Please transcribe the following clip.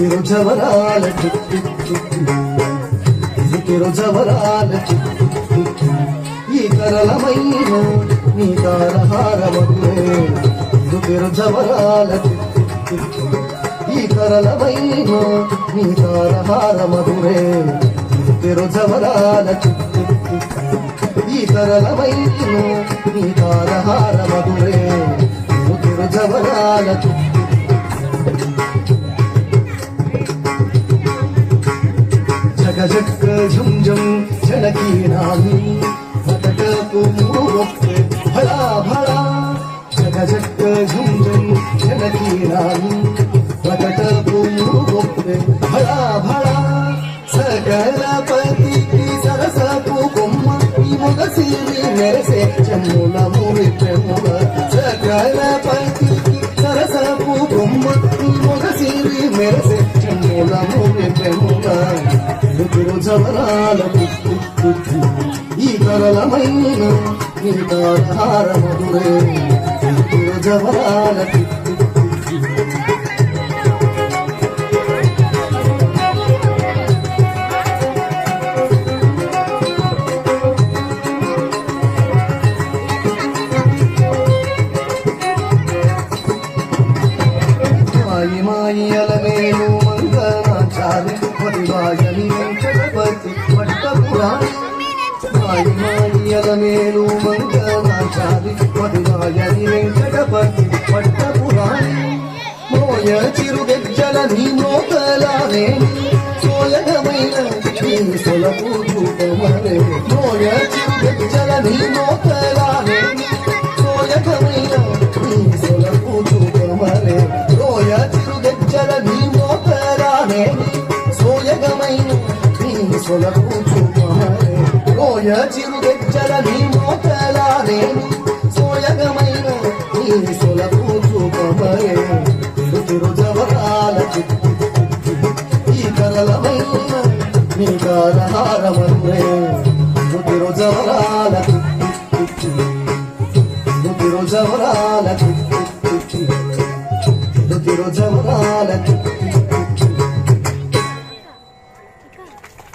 జవరాల జవరాల ఈ కరళమైన నీ తారహారమధురే జవరాల ఈ కరళమైన నీ తారహారమధురే జవరాల ఈ కరళమైన నీ తారహారమధురే జవరాల జగ ఝుం ఝుం ఝనకీ నాని భటకు మూవొక్కే భళా భళా జగ ఝుం ఝుం ఝనకీ నాని భటకు మూవొక్కే భళా భళా సకలపతికి సరసపు కొమ్మ ఈ మొగసిరి మెరసే చెమ్ముల మూవి ప్రేముల సకలపతికి సరసపు కొమ్మ ఈ మొగసిరి మెరసే చెమ్ముల మూవి ప్రేముల జవరాల ఈ కరళమైన నీ తారహారమధురే జవరాల మాయి మాయి అలమేలు మంగళాచారి పదివాయని వెంకటపతి పట్టపురాణి మాయి మాయి అలమేలు మంగళాచారి పదివాయని వెంకటపతి పట్టపురాణి మోయ చిరుగెజ్జల నీ మోకలానే సోయగమైన నీ సొలపు రూపమనే మోయ చిరుగెజ్జల నీ మోకలానే సోయగమైన నీ సొలపు రూపమనే రోయ చిరుగెజ్జల నీ మోకలానే సోయగమైన నీ సొలపు చూపమనే రోయ చిరుగెజ్జల నీ మోకలానే సోయగమైన నీ సొలపు చూపమనే జవరాల ఈ కరళమైన నీ కారహారమన్నే జవరాల జవరాల జవరాల